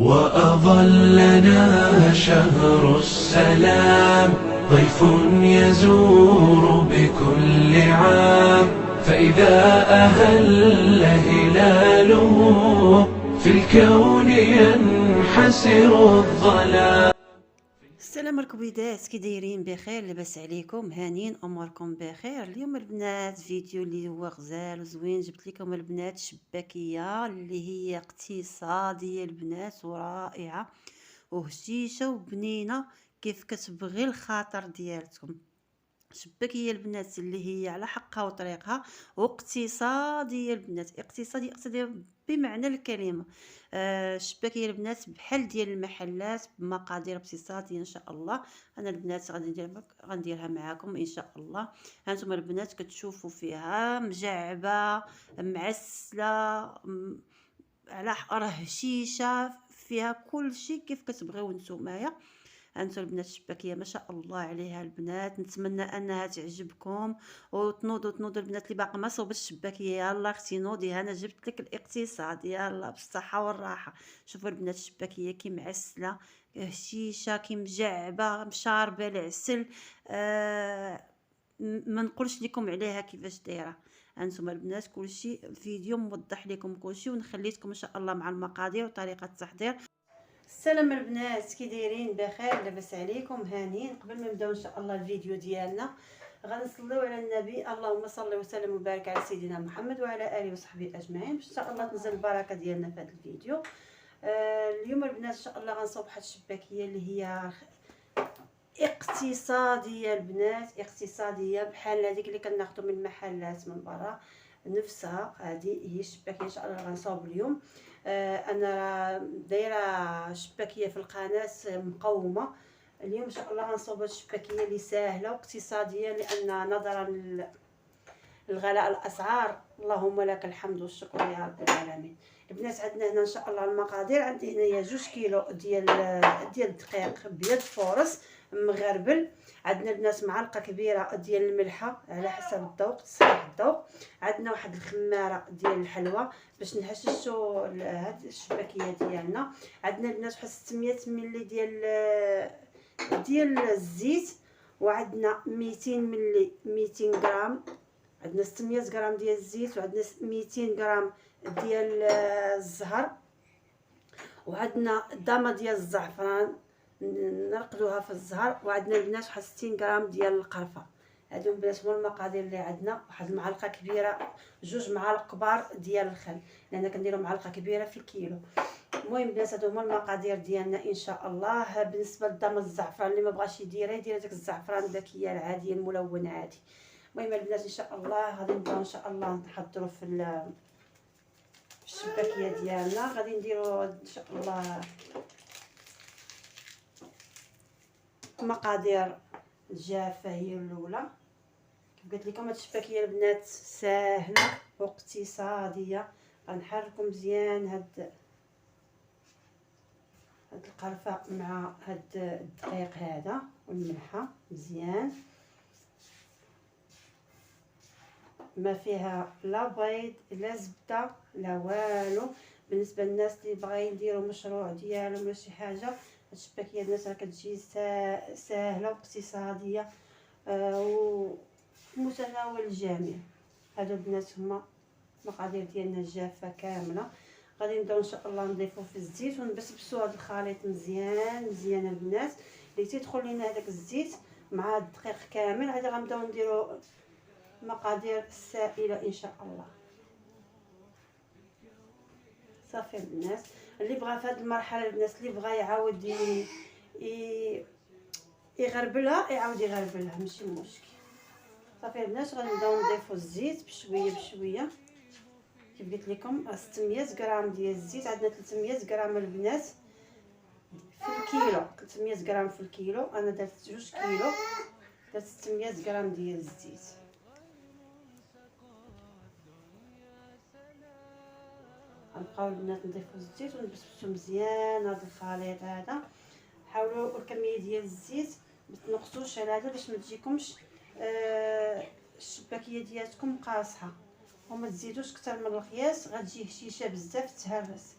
وأظلنا شهر السلام، ضيف يزور بكل عام، فإذا أهل هلاله في الكون ينحسر الظلام. السلام عليكم وليدات، كي دايرين؟ بخير؟ لاباس عليكم؟ هانين اموركم بخير؟ اليوم البنات فيديو اللي هو غزال وزوين. جبت لكم البنات شباكيه اللي هي اقتصاديه البنات ورائعه وهشيشه وبنينه كيف كتبغي الخاطر ديالتكم. شباكيه البنات اللي هي على حقها وطريقها، واقتصاديه البنات، اقتصاديه بمعنى الكلمه. شباكيه البنات بحال ديال المحلات بمقادير اقتصاديه ان شاء الله. انا البنات غنديرها معاكم ان شاء الله. هانتوما البنات كتشوفوا فيها مجعبه معسله، على راه هشيشه، فيها كل شيء كيف كتبغيو نتومايا. انتو البنات الشباكيه ما شاء الله عليها البنات، نتمنى انها تعجبكم وتنوضوا البنات اللي باقا ما صوبتش الشباكيه. يلا اختي نوضي، انا جبت لك الاقتصاد، يلا بالصحه والراحه. شوفوا البنات الشباكيه كي معسله هشيشه، كي مجعبه مشاربه العسل. ما نقولش لكم عليها كيفاش دايره. انتم البنات كلشي فيديو موضح لكم كلشي، ونخلي لكم ان شاء الله مع المقادير وطريقه التحضير. السلام البنات، كي دايرين؟ بخير؟ لاباس عليكم؟ هانين؟ قبل ما نبداو ان شاء الله الفيديو ديالنا غنصليو على النبي، اللهم صل وسلم وبارك على سيدنا محمد وعلى اله وصحبه اجمعين، باش ان شاء الله تنزل البركه ديالنا في هذا الفيديو. اليوم البنات ان شاء الله غنصاوب واحد الشباكيه اللي هي اقتصاديه البنات، اقتصاديه بحال هذيك اللي كناخذوا من المحلات من برا، نفسها هذه هي الشباكيه ان شاء الله غنصاوب اليوم. انا دايره شباكيه في القناه مقومه. اليوم ان شاء الله غنصاوب الشباكيه اللي سهله واقتصاديه، لان نظرا لغلاء الاسعار اللهم لك الحمد والشكر يا رب العالمين. البنات عندنا هنا ان شاء الله المقادير. عندي هنايا 2 كيلو ديال الدقيق بيض فورس مغربل. عندنا البنات معلقه كبيره ديال الملحه على حسب الذوق، تصحيح الذوق. عندنا واحد الخماره ديال الحلوى باش نهششوا هاد الشباكيه ديالنا. عندنا البنات واحد 600 ملي ديال الزيت، وعندنا 200 ملي 200 غرام. عندنا 600 غرام ديال الزيت، وعندنا 200 غرام ديال الزهر، وعندنا دامه ديال الزعفران نرقدوها في الزهر، وعندنا البنات واحد 60 غرام ديال القرفه. هادو البنات هما المقادير اللي عندنا. واحد المعلقه كبيره، 2 معالق كبار ديال الخل، لان كنديروا معلقه كبيره في الكيلو. المهم البنات هادو هما المقادير ديالنا ان شاء الله. بالنسبه للدم الزعفران اللي ما بغاش يدير داك الزعفران الباكيه العاديه الملون عادي. المهم البنات ان شاء الله غادي نبداو ان شاء الله نحضروا في الشباكيه ديالنا. غادي نديروا ان شاء الله مقادير الجافه. هي الاولى كيف قلت لكم، هاد الشباكيه البنات ساهله واقتصاديه. غنحركوا مزيان هاد القرفه مع هاد الدقيق هذا والملحه مزيان، ما فيها لا بيض لا زبده لا والو. بالنسبه للناس اللي باغيين يديروا مشروع ديالهم ولا شي حاجه، هاد الشباكيه الناس راه كتجي ساهله واقتصاديه ومتناول الجميع. هادو البنات هما المقادير ديالنا الجافه كامله. غادي نبداو ان شاء الله نضيفو في الزيت ونبسبسو هاد الخليط مزيان مزيان البنات، اللي تيدخل لينا هذاك الزيت مع الدقيق كامل. غادي غنبداو نديرو مقادير السائله ان شاء الله. صافي البنات، اللي بغى في هذه المرحله البنات، اللي بغى يعاود يغربلها يعاود يغربلها، ماشي مشكل. صافي البنات، غنبداو نضيفو الزيت بشويه بشويه. كيف قلت لكم 600 غرام ديال الزيت، عندنا 300 غرام البنات في الكيلو، 300 غرام في الكيلو. انا درت 2 كيلو، درت 600 غرام ديال الزيت. غنبقاو البنات نضيفو الزيت ونبسبسو مزيان هذا الخليط هذا. حاولوا الكميه ديال الزيت ما تنقصوش على هذا باش ما تجيكمش الشباكيه ديالتكم قاصحه، وما تزيدوش اكثر من القياس، غتجي هشيشه بزاف تهرس.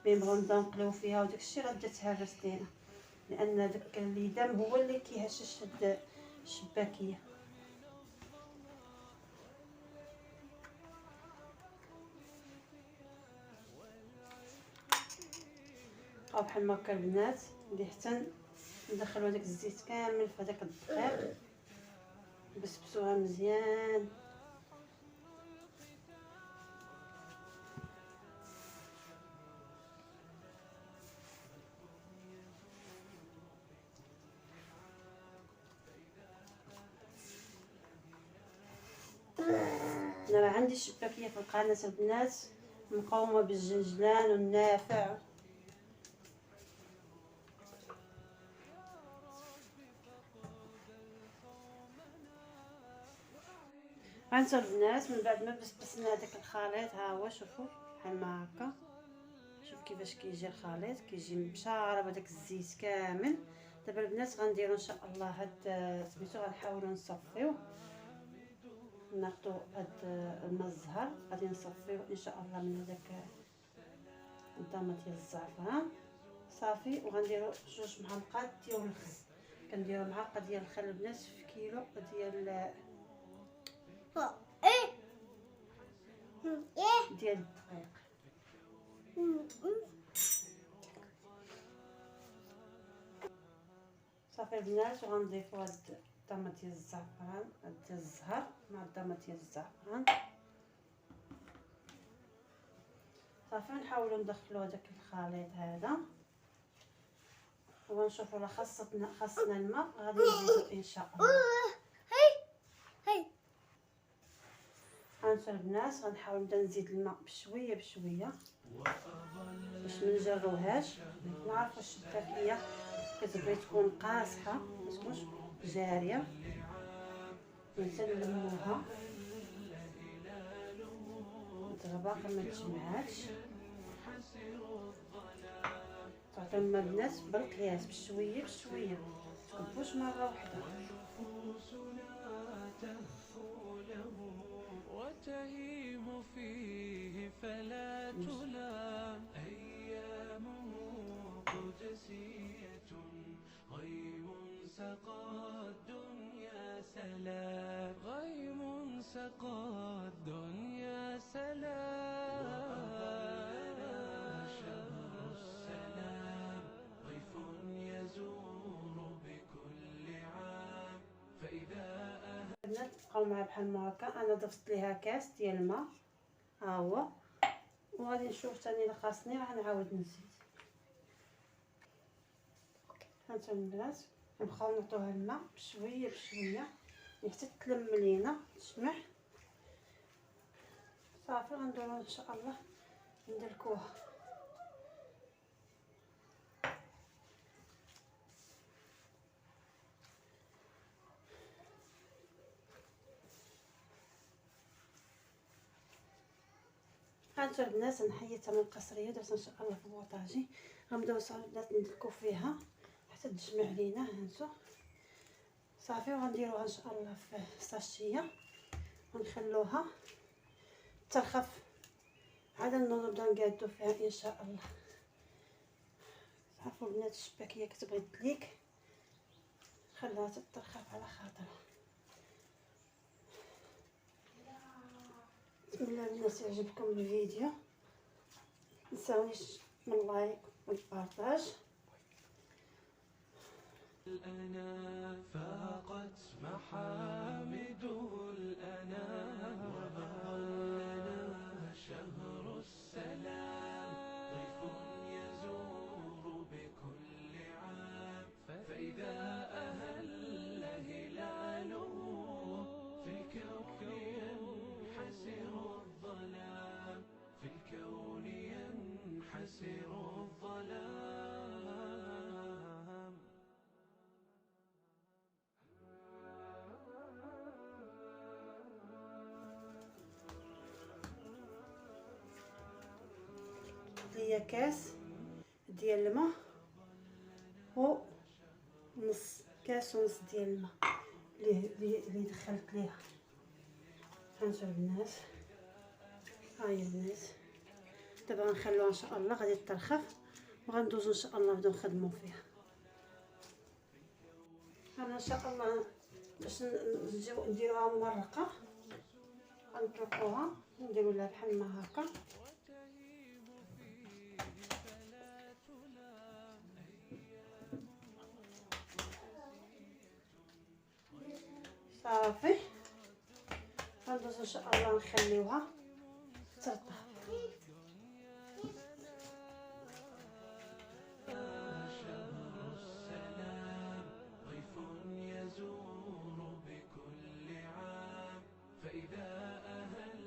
ملي نبغيو نبداو نقليو فيها وداكشي راه بدات تهرس لينا، لان داك الليدام هو اللي كيهشش هاد الشباكيه. او بحال ما هكا البنات ندير حتى ندخلو داك الزيت كامل في هذاك الدقيق، نبسبسوها مزيان. انا راه عندي شباكيه في القناه البنات مقاومه بالجنجلان والنافع. هانتو البنات من بعد ما بسبسنا هذاك الخليط، ها هو شوفوا بحال ما هكا، شوف كيفاش كيجي الخليط، كيجي مشارب هذاك الزيت كامل. دابا البنات غنديروا ان شاء الله هاد سميتو، غنحاولوا نصفيوه، ناخذوا هاد الماء الزهر غادي نصفيوه ان شاء الله من هذاك الضامه ديال الزعفران صافي. وغنديروا 2 معالق ديال الخل، كنديروا معلقه ديال الخل البنات في كيلو ديال الدقيق. صافي البنات، وغنضيفوا هاد الضامه ديال الزعفران ديال الزهر مع الضامه ديال الزعفران صافي. نحاولوا ندخلوا هذاك الخليط هذا ونشوفوا لا خاصنا الماء، غادي نزيدو ان شاء الله. هانتو البنات غنحاول نبدا نزيد الماء بشويه بشويه باش ما نجروهاش. نعرفوا الشباكيه كتبغي تكون قاصحه ما تكونش جاريه، نلموها باقا ما تجمعاتش. تعطيو الماء البنات بالقياس بشويه بشويه، متكبوش مره واحده. وتهيم فيه فلا تلام، أيامه قدسية غيم سقى الدنيا سلام، غيم سقى الدنيا سلام. شهر السلام ضيف يزور بكل عام، فإذا البنات بقاو معايا بحال ما هكا. انا ضفت ليها كاس ديال الماء ها هو، وغادي نشوف ثاني الا خاصني راه نعاود نزيد. هانتو البنات نبقاو نعطوها الماء بشويه بشويه حتى تلم لينا تجمع صافي. غنديرو ان شاء الله ندلكوها. هانتو البنات نحيدها من القصريه، درت ان شاء الله في بوطاجي. غنبداو صافي البنات ندلكو فيها حتى تجمع لينا. هانتو صافي، وغنديروها ان شاء الله في ساشيه ونخلوها ترخف، عاد نبداو نقادو فيها ان شاء الله. عارفوا البنات الشباكيه كتبغي تليك، خليها تترخف على خاطرها. نتمنى الناس يعجبكم الفيديو، متنساونيش من اللايك والبارطاج. الأنا فاقت محامده الأنا، وأظلنا شهر السلام ضيف يزور بكل عام، فإذا أهل هلاله في الكون ينحسر الظلام، في الكون ينحسر الظلام. هي كاس ديال الماء ونص كاس ونص ديال الماء اللي دخلت ليها. هانتو البنات، ها هي البنات دابا غنخلوها ان شاء الله غادي ترخف وغندوزو ان شاء الله نبداو نخدمو فيها. انا ان شاء الله باش نجيو نديروها مرقه غنطلقوها نديرو لها بحال ما هكا. صافي غندوزو ان شاء الله نخليوها ترطب. فإذا أهل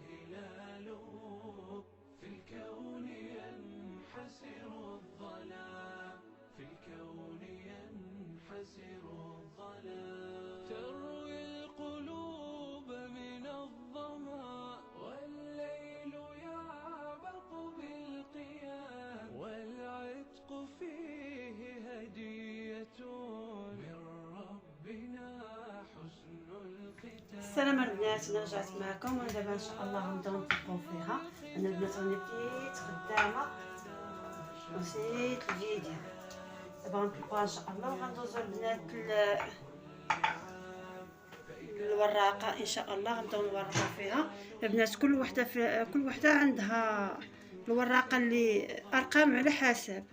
هلاله في الكون ينحسر الظلام، في الكون ينحسر الظلام، تروي القلوب من الظما والليل يعبق بالقيام، والعتق فيه هدية من ربنا حسن الختام. السلام البنات، انا رجعت معكم ودابا ان شاء الله غنبداو نطبقو فيها. انا البنات راني بديت خدامه ونسيت الفيديو. دابا غنطبقوها ان شاء الله وغندوزو البنات الوراقه ان شاء الله غنبداو نورقو فيها. البنات كل وحده عندها الوراقه اللي ارقام على حسب.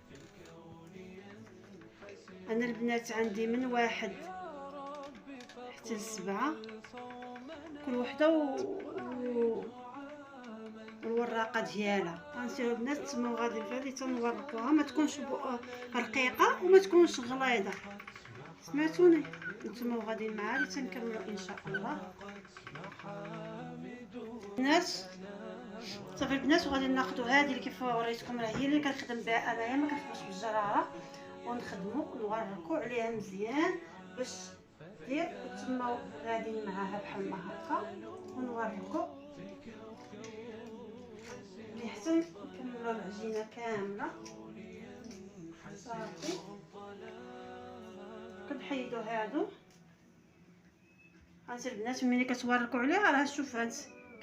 انا البنات عندي من 1 حتى ل7 كل وحده والوراقه ديالها. غنسيرو البنات تما وغادي فهادي تنورقوها، ما تكونش رقيقه وما تكونش غليظه. سمعتوني؟ نتوما وغادي معايا تنكملوا ان شاء الله البنات. صافي البنات وغادي ناخذوا هذه اللي كيف وريتكم راه هي اللي كنخدم بها انايا، ما كنخدمش بالجراره، ونخدموا نورقوا عليها مزيان باش دير تما غاديين معاها بحال ما هكا ونورقوا ملي حتى نكملوا العجينه كامله. صافي كنحيدوا هادو. هانت البنات ملي كتورقوا عليها راه شوف هانت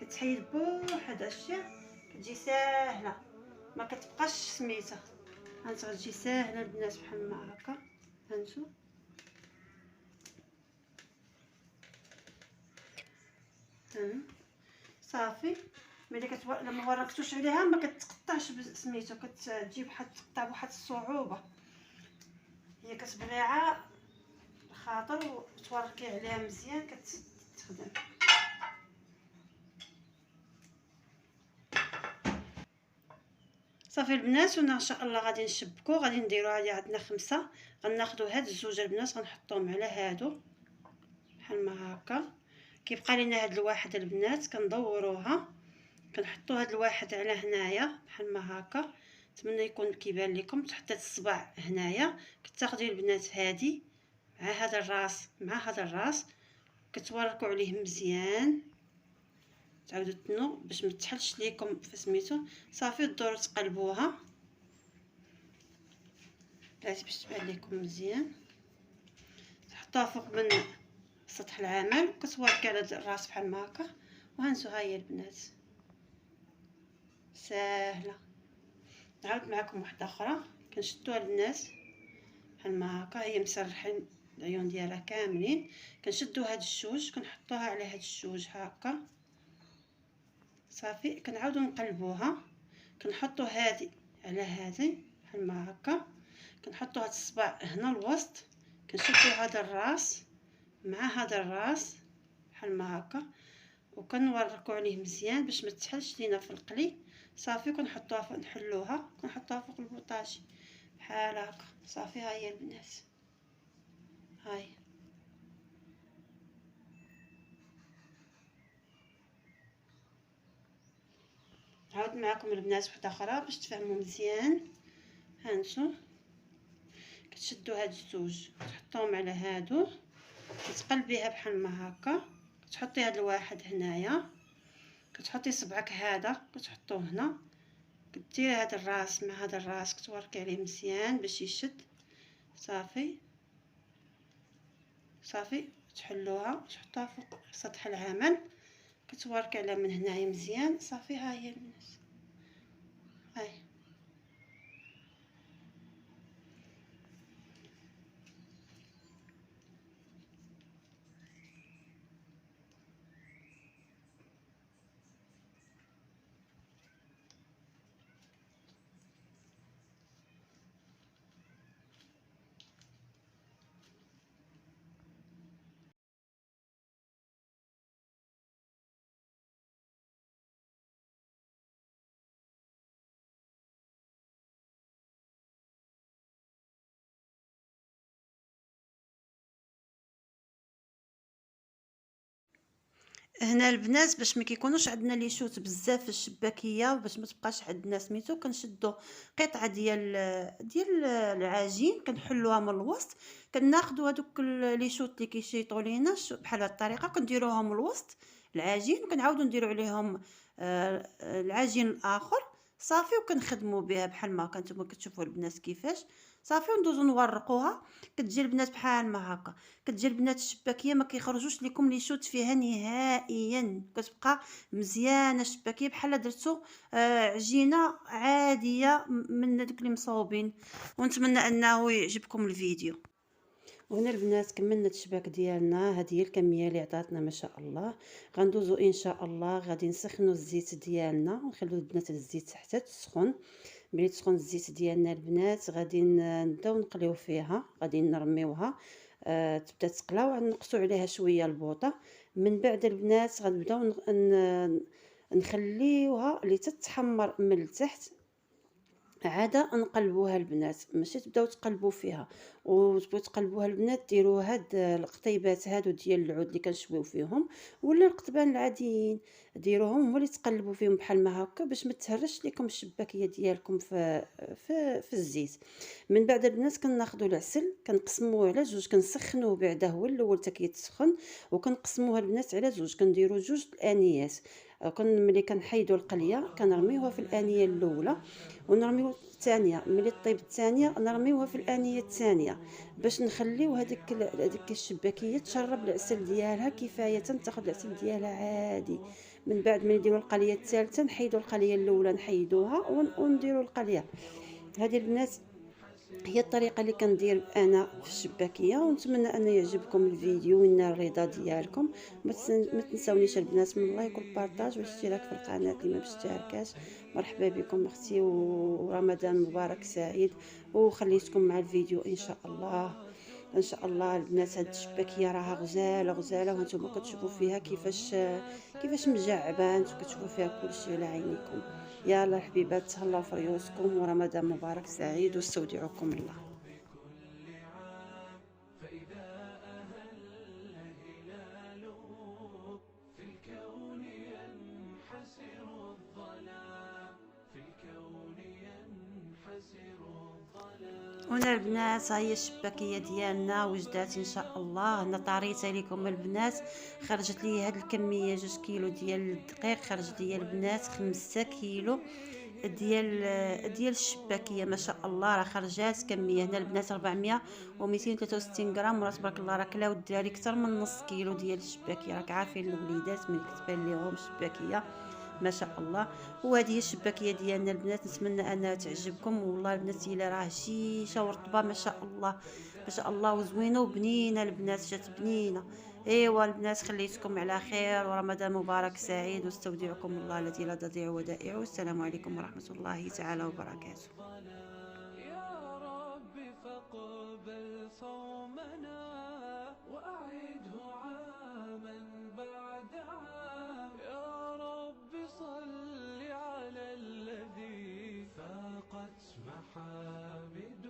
كتحيد بوحدها الشيء كتجي ساهله ما كتبقاش سميته. هانت غتجي ساهله البنات بحال ما هكا. هانتو صافي ملي لما ورقتوش عليها ما كتقطعش سميتو، كتجي بحال تقطع بواحد الصعوبه. هي كتبليعه خاطر وتورقي عليها مزيان كتخدم. صافي البنات ونا ان شاء الله غادي نشبكو. غادي نديرو هادي عندنا 5. غناخدو هاد الزوج البنات غنحطوهم على هادو بحال ما هكا. كيبقى لينا هاد الواحد البنات كندوروها كنحطو هاد الواحد على هنايا بحال ما هكا. نتمنى يكون كيبان لكم. تحط هاد الصباع هنايا كتاخدي البنات هادي مع هذا الراس مع هذا الراس كتوركوا عليه مزيان. تعاودوا تنو باش ما تحلش ليكم فسميتو. صافي تدوروا تقلبوها بلاتي باش تبان لكم مزيان. تحطوها فوق من سطح العمل كتوركي على الراس بحال ما هكا. وهانتو ها هي البنات ساهله. نعاود معكم واحده اخرى كنشدوها البنات بحال ما هكا. هي مسرحين العيون ديالها كاملين. كنشدو هاد الجوج كنحطوها على هاد الجوج هكا. صافي كنعاودو نقلبوها كنحطو هادي على هادي بحال ما هكا. كنحطو هاد الصباع هنا الوسط كنشدو هذا الراس مع هذا الراس بحال ما هكا وكنوركو عليه مزيان باش ما تحلش لينا في القلي. صافي كنحطوها فوق نحلوها كنحطوها فوق البوطاجي بحال هكا. صافي ها هي البنات هاي. نعاود معكم البنات وحده اخرى باش تفهموا مزيان. هانتو كتشدوا هاد الزوج تحطوهم على هادو كتقلبيها بحال ما هكا. كتحطي هاد الواحد هنايا كتحطي صبعك هذا كتحطوه هنا كديري هاد الراس مع هذا الراس كتوركي عليه مزيان باش يشد. صافي صافي تحلوها تحطوها فوق سطح العمل كتوركي عليها من هنايا مزيان. صافي ها هي البنات هنا البنات باش ما كيكونوش عندنا لي شوت بزاف في الشباكيه، باش ما تبقاش عندنا سميتو، كنشدو قطعه ديال العجين، كنحلوها من الوسط، كناخدو هذوك لي شوت اللي كيشيطوا لينا بحال هاد الطريقه، كنديروهم الوسط العجين، وكنعاودو نديرو عليهم العجين الاخر صافي، وكنخدموا بها بحال ما كنتوما كتشوفوا البنات كيفاش صافي، وندوزو نورقوها. كتجي البنات بحال ما هكا، كتجي البنات الشباكيه ما كيخرجوش لكم لي شوت فيها نهائيا، كتبقى مزيانه الشباكيه بحال درتو عجينه عاديه من دوك اللي مصوبين. ونتمنى انه يعجبكم الفيديو. وهنا البنات كملنا الشباك ديالنا، هذه هي الكميه اللي عطاتنا ما شاء الله. غندوزو ان شاء الله غادي نسخنوا الزيت ديالنا، ونخليو البنات الزيت حتى تسخن. ملي تسخن الزيت ديالنا البنات غادي نبداو نقليو فيها، غادي نرميوها تبدا تقلى، ونقصوا عليها شويه البوطه. من بعد البنات غنبداو نخليوها اللي تتحمر من التحت، عاده نقلبوها البنات، ماشي تبداو تقلبوا فيها وتبغيو تقلبوها البنات. ديروا هاد القطيبات هادو ديال العود اللي كنشويو فيهم، ولا القطبان العاديين، ديروهم ولي تقلبوا فيهم بحال ما هكا، باش ما تهرش لكم الشباكيه ديالكم في الزيت. من بعد البنات كناخذوا العسل كنقسموه على جوج، كنسخنوه بعدا هو الاول حتى كيتسخن، وكنقسموه البنات على جوج، كنديروا جوج الانيات. ملي كنحيدوا القليه كنرميوها في الانيه الاولى، ونرميو الثانيه، ملي طيب الثانيه نرميوها في الانيه الثانيه، باش نخليو هذيك الشباكيه تشرب العسل ديالها كفايه، تاخذ العسل ديالها عادي. من بعد ما نديروا القليه الثالثه نحيدوا القليه الاولى نحيدوها ونديروا القليه هذه البنات. هي الطريقه اللي كندير انا في الشباكيه، ونتمنى ان يعجبكم الفيديو وينال الرضا ديالكم. ما تنساونيش البنات من لايك والبارطاج والاشتراك في القناه اللي ما مشتركاش. مرحبا بكم اختي، ورمضان مبارك سعيد، وخليتكم مع الفيديو ان شاء الله. ان شاء الله البنات هاد الشباكيه راها غزاله غزاله، وانتم كتشوفوا فيها كيفاش مجعبه، انتم كتشوفوا فيها كلشي على عينيكم. يلا الحبيبات تهلاو في ريوسكم، ورمضان مبارك سعيد، واستودعكم الله. بكل عام فإذا أهل هلاله في الكون ينحسر الظلام، في الكون ينحسر الظلام. هنا البنات هي الشباكيه ديالنا وجدات ان شاء الله. انا طريتها لكم البنات، خرجت لي هاد الكميه 2 كيلو ديال الدقيق، خرجت لي البنات 5 كيلو ديال الشباكيه ما شاء الله. راه خرجات كميه هنا البنات 400 و263 غرام، وراه تبارك الله راه كلاو الدراري اكثر من نص كيلو ديال الشباكيه. راك عارفين الوليدات من كتبان ليهم الشباكيه ما شاء الله. وهذه هي الشباكيه ديالنا البنات، نتمنى انها تعجبكم. والله البنات الا راه هشيشه ورطبه ما شاء الله ما شاء الله، وزوينه وبنينه البنات، جات بنينه. ايوا البنات خليتكم على خير، ورمضان مبارك سعيد، واستودعكم الله الذي لا تضيع ودائعه. والسلام عليكم ورحمه الله تعالى وبركاته. يا رب فاقبل صومنا وأعده عاما بعد عام، يا رب صل على الذي فاقت محامد